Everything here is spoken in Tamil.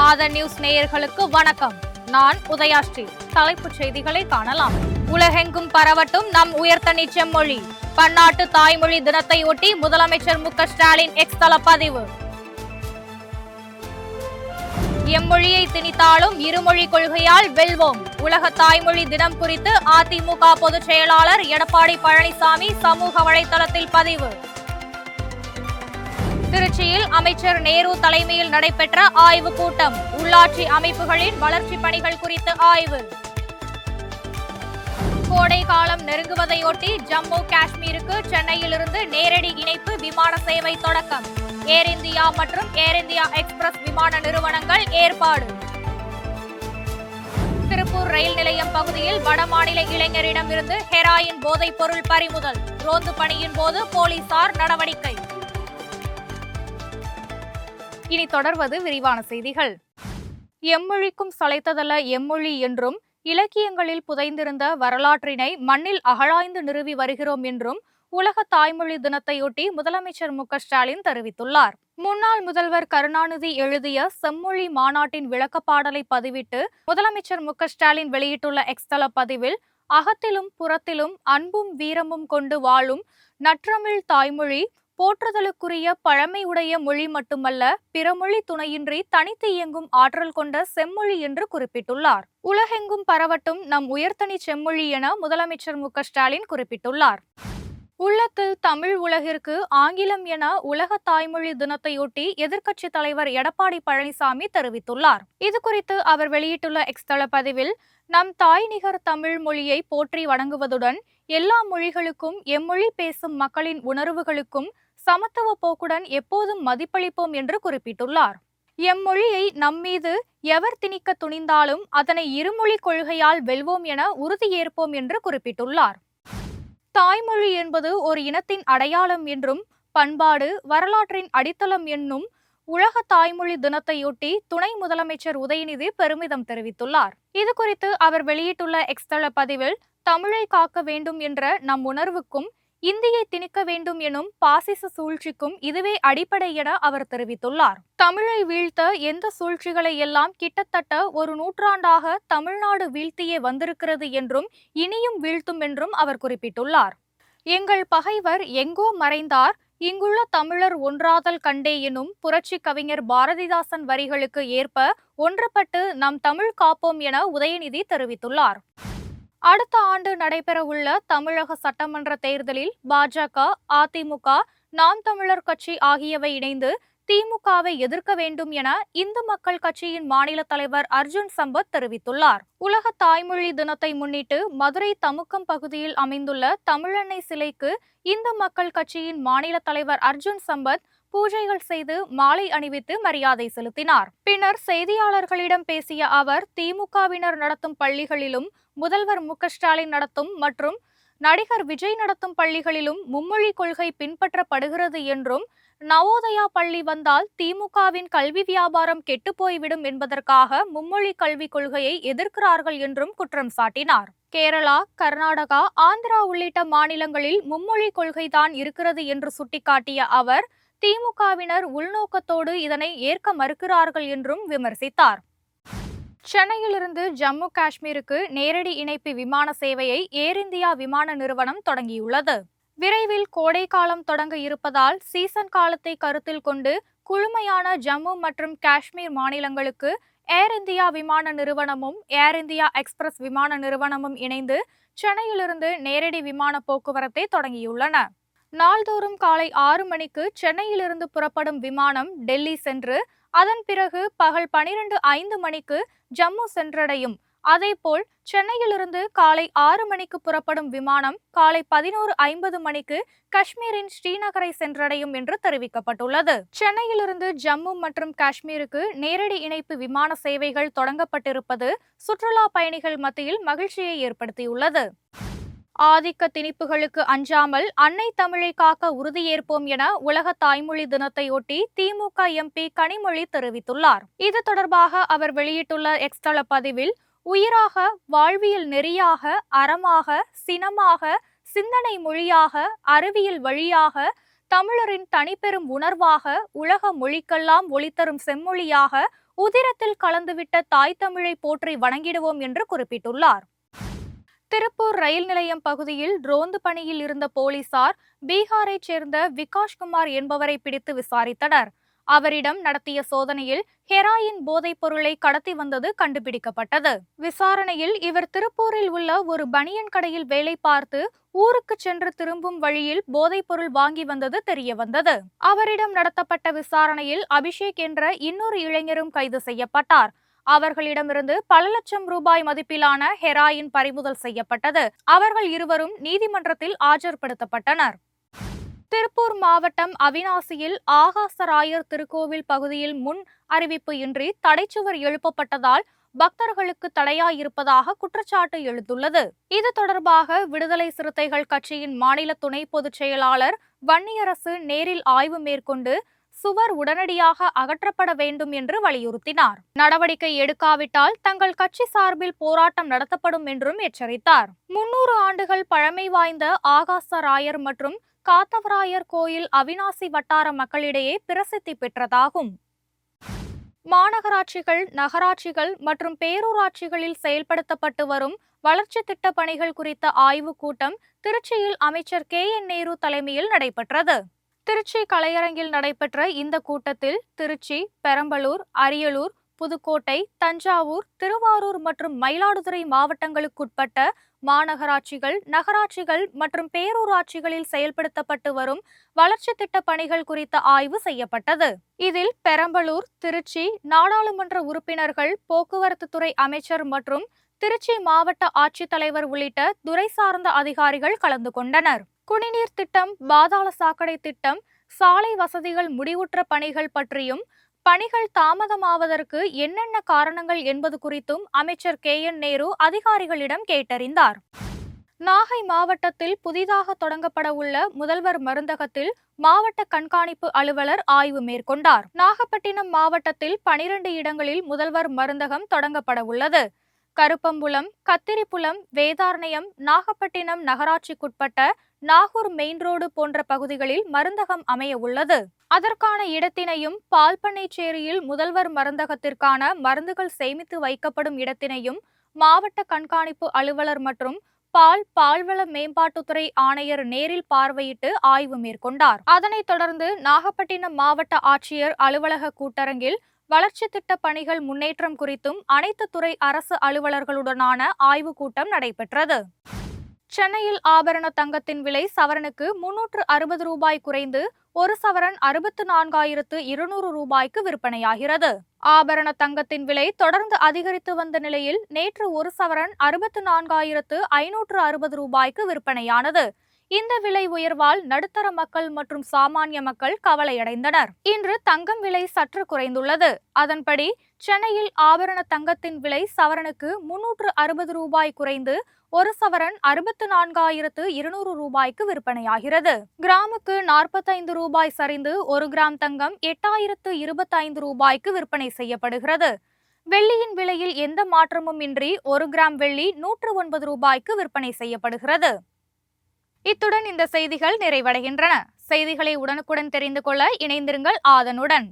ஆதன் நியூஸ் நேயர்களுக்கு வணக்கம். நான் உதயாஸ்ரீ. தலைப்புச் செய்திகளை காணலாம். உலகெங்கும் பரவட்டும் நம் உயர்தனி செம்மொழி. பன்னாட்டு தாய்மொழி தினத்தை ஒட்டி முதலமைச்சர் மு க ஸ்டாலின் எக்ஸ் தள பதிவு. எம்மொழியை திணித்தாலும் இருமொழி கொள்கையால் வெல்வோம். உலக தாய்மொழி தினம் குறித்து அதிமுக பொதுச் செயலாளர் எடப்பாடி பழனிசாமி சமூக வலைதளத்தில் பதிவு. திருச்சியில் அமைச்சர் நேரு தலைமையில் நடைபெற்ற ஆய்வுக் கூட்டம். உள்ளாட்சி அமைப்புகளின் வளர்ச்சிப் பணிகள் குறித்து ஆய்வு. கோடை காலம் நெருங்குவதையொட்டி ஜம்மு காஷ்மீருக்கு சென்னையிலிருந்து நேரடி இணைப்பு விமான சேவை தொடக்கம். ஏர் இந்தியா மற்றும் ஏர் இந்தியா எக்ஸ்பிரஸ் விமான நிறுவனங்கள் ஏற்பாடு. திருப்பூர் ரயில் நிலையம் பகுதியில் வடமாநில இளைஞரிடமிருந்து ஹெராயின் போதைப் பொருள் பறிமுதல். ரோந்து பணியின் போது போலீசார் நடவடிக்கை. இனி தொடர்வது விரிவான செய்திகள். எம்மொழிக்கும் சளைத்ததல்ல எம்மொழி என்றும் இலக்கியங்களில் புதைந்திருந்த வரலாற்றினை மண்ணில் அகழாய்ந்து நிறுவி வருகிறோம் என்றும் உலக தாய்மொழி தினத்தையொட்டி முதலமைச்சர் மு க ஸ்டாலின் தெரிவித்துள்ளார். முன்னாள் முதல்வர் கருணாநிதி எழுதிய செம்மொழி மாநாட்டின் விளக்கப்பாடலை பதிவிட்டு முதலமைச்சர் மு க ஸ்டாலின் வெளியிட்டுள்ள எக்ஸ் தள பதிவில், அகத்திலும் புறத்திலும் அன்பும் வீரமும் கொண்டு வாழும் நற்றமிழ் தாய்மொழி போற்றுதலுக்குரிய பழமையுடைய மொழி மட்டுமல்ல, பிறமொழி துணையின்றி தனித்து இயங்கும் ஆற்றல் கொண்ட செம்மொழி என்று குறிப்பிட்டுள்ளார். உலகெங்கும் பரவட்டும் நம் உயர்தனி செம்மொழி என முதலமைச்சர் மு க ஸ்டாலின் குறிப்பிட்டுள்ளார். உள்ளத்தில் தமிழ் உலகிற்கு ஆங்கிலம் என உலக தாய்மொழி தினத்தையொட்டி எதிர்க்கட்சித் தலைவர் எடப்பாடி பழனிசாமி தெரிவித்துள்ளார். இதுகுறித்து அவர் வெளியிட்டுள்ள எக்ஸ் தள பதிவில், நம் தாய் நிகர் தமிழ் மொழியை போற்றி வணங்குவதுடன் எல்லா மொழிகளுக்கும் எம்மொழி பேசும் மக்களின் உணர்வுகளுக்கும் சமத்துவ போக்குடன் எப்போதும் மதிப்பளிப்போம் என்று குறிப்பிட்டுள்ளார். எம்மொழியை நம்மீது எவர் திணிக்க துணிந்தாலும் அதனை இருமொழி கொள்கையால் வெல்வோம் என உறுதியேற்போம் என்று குறிப்பிட்டுள்ளார். தாய்மொழி என்பது ஒரு இனத்தின் அடையாளம் என்றும் பண்பாடு வரலாற்றின் அடித்தளம் என்னும் உலக தாய்மொழி தினத்தையொட்டி துணை முதலமைச்சர் உதயநிதி பெருமிதம் தெரிவித்துள்ளார். இதுகுறித்து அவர் வெளியிட்டுள்ள எக்ஸ் தள பதிவில், தமிழை காக்க வேண்டும் என்ற நம் உணர்வுக்கும் இந்தியை திணிக்க வேண்டும் எனும் பாசிச சூழ்ச்சிக்கும் இதுவே அடிப்படை என அவர் தெரிவித்துள்ளார். தமிழை வீழ்த்த எந்த சூழ்ச்சிகளை எல்லாம் கிட்டத்தட்ட ஒரு நூற்றாண்டாக தமிழ்நாடு வீழ்த்தியே வந்திருக்கிறது என்றும் இனியும் வீழ்த்தும் என்றும் அவர் குறிப்பிட்டுள்ளார். எங்கள் பகைவர் எங்கோ மறைந்தார், இங்குள்ள தமிழர் ஒன்றாதல் கண்டே எனும் புரட்சி கவிஞர் பாரதிதாசன் வரிகளுக்கு ஏற்ப ஒன்றுபட்டு நம் தமிழ் காப்போம் என உதயநிதி தெரிவித்துள்ளார். அடுத்த ஆண்டு நடைபெறவுள்ள தமிழக சட்டமன்ற தேர்தலில் பாஜக, அதிமுக, நாம் தமிழர் கட்சி ஆகியவை இணைந்து திமுகவை எதிர்க்க வேண்டும் என இந்து மக்கள் கட்சியின் மாநில தலைவர் அர்ஜுன் சம்பத் தெரிவித்துள்ளார். உலக தாய்மொழி தினத்தை முன்னிட்டு மதுரை தமுக்கம் பகுதியில் அமைந்துள்ள தமிழன்னை சிலைக்கு இந்து மக்கள் கட்சியின் மாநில தலைவர் அர்ஜுன் சம்பத் பூஜைகள் செய்து மாலை அணிவித்து மரியாதை செலுத்தினார். பின்னர் செய்தியாளர்களிடம் பேசிய அவர், திமுகவினர் நடத்தும் பள்ளிகளிலும் முதல்வர் மு க ஸ்டாலின் நடத்தும் மற்றும் நடிகர் விஜய் நடத்தும் பள்ளிகளிலும் மும்மொழி கொள்கை பின்பற்றப்படுகிறது என்றும், நவோதயா பள்ளி வந்தால் திமுகவின் கல்வி வியாபாரம் கெட்டுப்போய்விடும் என்பதற்காக மும்மொழி கல்விக் கொள்கையை எதிர்க்கிறார்கள் என்றும் குற்றம் சாட்டினார். கேரளா, கர்நாடகா, ஆந்திரா உள்ளிட்ட மாநிலங்களில் மும்மொழி கொள்கைதான் இருக்கிறது என்று சுட்டிக்காட்டிய அவர், திமுகவினர் உள்நோக்கத்தோடு இதனை ஏற்க மறுக்கிறார்கள் என்றும் விமர்சித்தார். சென்னையிலிருந்து ஜம்மு காஷ்மீருக்கு நேரடி இணைப்பு விமான சேவையை ஏர் இந்தியா விமான நிறுவனம் தொடங்கியுள்ளது. விரைவில் கோடை காலம் தொடங்க இருப்பதால் சீசன் காலத்தை கருத்தில் கொண்டு குளுமையான ஜம்மு மற்றும் காஷ்மீர் மாநிலங்களுக்கு ஏர் இந்தியா விமான நிறுவனமும் ஏர் இந்தியா எக்ஸ்பிரஸ் விமான நிறுவனமும் இணைந்து சென்னையிலிருந்து நேரடி விமான போக்குவரத்தை தொடங்கியுள்ளன. நாள்தோறும் காலை 6 மணிக்கு சென்னையிலிருந்து புறப்படும் விமானம் டெல்லி சென்று அதன் பிறகு பகல் 12:05 மணிக்கு ஜம்மு சென்றடையும். அதேபோல் சென்னையிலிருந்து காலை 6 மணிக்கு புறப்படும் விமானம் காலை 11:50 மணிக்கு காஷ்மீரின் ஸ்ரீநகரை சென்றடையும் என்று தெரிவிக்கப்பட்டுள்ளது. சென்னையிலிருந்து ஜம்மு மற்றும் காஷ்மீருக்கு நேரடி இணைப்பு விமான சேவைகள் தொடங்கப்பட்டிருப்பது சுற்றுலா பயணிகள் மத்தியில் மகிழ்ச்சியை ஏற்படுத்தியுள்ளது. ஆதிக்க திணிப்புகளுக்கு அஞ்சாமல் அன்னை தமிழை காக்க உறுதியேற்போம் என உலக தாய்மொழி தினத்தையொட்டி திமுக எம்பி கனிமொழி தெரிவித்துள்ளார். இது தொடர்பாக அவர் வெளியிட்டுள்ள எக்ஸ் தள பதிவில், உயிராக, வாழ்வியல் நெறியாக, அறமாக, சினமாக, சிந்தனை மொழியாக, அறிவியல் வழியாக, தமிழரின் தனிப்பெரும் உணர்வாக, உலக மொழிக்கெல்லாம் ஒளித்தரும் செம்மொழியாக, உதிரத்தில் கலந்துவிட்ட தாய் தமிழை போற்றி வணங்கிடுவோம் என்று குறிப்பிட்டுள்ளார். திருப்பூர் ரயில் நிலையம் பகுதியில் ரோந்து பணியில் இருந்த போலீசார் பீகாரைச் சேர்ந்த விகாஷ்குமார் என்பவரை பிடித்து விசாரித்தனர். அவரிடம் நடத்திய சோதனையில் ஹெராயின் போதைப் பொருளை கடத்தி வந்தது கண்டுபிடிக்கப்பட்டது. விசாரணையில் இவர் திருப்பூரில் உள்ள ஒரு பனியன் கடையில் வேலை பார்த்து ஊருக்கு சென்று திரும்பும் வழியில் போதைப் பொருள் வாங்கி வந்தது தெரியவந்தது. அவரிடம் நடத்தப்பட்ட விசாரணையில் அபிஷேக் என்ற இன்னொரு இளைஞரும் கைது செய்யப்பட்டார். அவர்களிடமிருந்து பல லட்சம் ரூபாய் மதிப்பிலான ஹெராயின் பறிமுதல் செய்யப்பட்டது. அவர்கள் இருவரும் நீதிமன்றத்தில் ஆஜர்படுத்தப்பட்டனர். திருப்பூர் மாவட்டம் அவிநாசியில் ஆகாசராயர் திருக்கோவில் பகுதியில் முன் அறிவிப்பு இன்றி தடைச்சுவர் எழுப்பப்பட்டதால் பக்தர்களுக்கு தடையாயிருப்பதாக குற்றச்சாட்டு எழுந்துள்ளது. இது தொடர்பாக விடுதலை சிறுத்தைகள் கட்சியின் மாநில துணை பொதுச் செயலாளர் வன்னியரசு நேரில் ஆய்வு மேற்கொண்டு சுவர் உடனடியாக அகற்றப்பட வேண்டும் என்று வலியுறுத்தினார். நடவடிக்கை எடுக்காவிட்டால் தங்கள் கட்சி சார்பில் போராட்டம் நடத்தப்படும் என்றும் எச்சரித்தார். 300 ஆண்டுகள் பழமை வாய்ந்த ஆகாசராயர் மற்றும் காத்தவராயர் கோயில் அவிநாசி வட்டார மக்களிடையே பிரசித்தி பெற்றதாகும். மாநகராட்சிகள், நகராட்சிகள் மற்றும் பேரூராட்சிகளில் செயல்படுத்தப்பட்டு வரும் வளர்ச்சி திட்ட பணிகள் குறித்த ஆய்வுக் கூட்டம் திருச்சியில் அமைச்சர் KN நேரு தலைமையில் நடைபெற்றது. திருச்சி கலையரங்கில் நடைபெற்ற இந்த கூட்டத்தில் திருச்சி, பெரம்பலூர், அரியலூர், புதுக்கோட்டை, தஞ்சாவூர், திருவாரூர் மற்றும் மயிலாடுதுறை மாவட்டங்களுக்குட்பட்ட மாநகராட்சிகள், நகராட்சிகள் மற்றும் பேரூராட்சிகளில் செயல்படுத்தப்பட்டு வரும் வளர்ச்சி திட்ட பணிகள் குறித்த ஆய்வு செய்யப்பட்டது. இதில் பெரம்பலூர், திருச்சி நாடாளுமன்ற உறுப்பினர்கள், போக்குவரத்து துறை அமைச்சர் மற்றும் திருச்சி மாவட்ட ஆட்சித்தலைவர் உள்ளிட்ட துறை சார்ந்த அதிகாரிகள் கலந்து கொண்டனர். குடிநீர் திட்டம், பாதாள சாக்கடை திட்டம், சாலை வசதிகள் முடிவுற்ற பணிகள் பற்றியும் பணிகள் தாமதமாவதற்கு என்னென்ன காரணங்கள் என்பது குறித்தும் அமைச்சர் KN நேரு அதிகாரிகளிடம் கேட்டறிந்தார். நாகை மாவட்டத்தில் புதிதாக தொடங்கப்பட உள்ள முதல்வர் மருந்தகத்தில் மாவட்ட கண்காணிப்பு அலுவலர் ஆய்வு மேற்கொண்டார். நாகப்பட்டினம் மாவட்டத்தில் 12 இடங்களில் முதல்வர் மருந்தகம் தொடங்கப்பட உள்ளது. கருப்பம்புலம், கத்திரிப்புலம், வேதாரண்யம், நாகப்பட்டினம் நகராட்சிக்குட்பட்ட நாகூர் மெயின் ரோடு போன்ற பகுதிகளில் மருந்தகம் அமைய உள்ளது. அதற்கான இடத்தினையும் பால்பண்ணைச்சேரியில் முதல்வர் மருந்தகத்திற்கான மருந்துகள் சேமித்து வைக்கப்படும் இடத்தினையும் மாவட்ட கண்காணிப்பு அலுவலர் மற்றும் பால்வள மேம்பாட்டுத்துறை ஆணையர் நேரில் பார்வையிட்டு ஆய்வு மேற்கொண்டார். அதனைத் தொடர்ந்து நாகப்பட்டினம் மாவட்ட ஆட்சியர் அலுவலக கூட்டரங்கில் வளர்ச்சி திட்ட பணிகள் முன்னேற்றம் குறித்தும் அனைத்து துறை அரசு அலுவலர்களுடனான ஆய்வுக் கூட்டம் நடைபெற்றது. சென்னையில் ஆபரண தங்கத்தின் விலை சவரனுக்கு 360 ரூபாய் குறைந்து ஒரு சவரன் 64,200 ரூபாய்க்கு விற்பனையாகிறது. ஆபரண தங்கத்தின் விலை தொடர்ந்து அதிகரித்து வந்த நிலையில் நேற்று ஒரு சவரன் 64,560 ரூபாய்க்கு விற்பனையானது. இந்த விலை உயர்வால் நடுத்தர மக்கள் மற்றும் சாமானிய மக்கள் கவலையடைந்தனர். இன்று தங்கம் விலை சற்று குறைந்துள்ளது. அதன்படி சென்னையில் ஆபரண தங்கத்தின் விலை சவரனுக்கு 360 ரூபாய் குறைந்து ஒரு சவரன் 64,200 ரூபாய்க்கு விற்பனையாகிறது. கிராமுக்கு 45 ரூபாய் சரிந்து 1 கிராம் தங்கம் 8,025 ரூபாய்க்கு விற்பனை செய்யப்படுகிறது. வெள்ளியின் விலையில் எந்த மாற்றமும் இன்றி 1 கிராம் வெள்ளி 109 ரூபாய்க்கு விற்பனை செய்யப்படுகிறது. இத்துடன் இந்த செய்திகள் நிறைவடைகின்றன. செய்திகளை உடனுக்குடன் தெரிந்து கொள்ள இணைந்திருங்கள் ஆதனுடன்.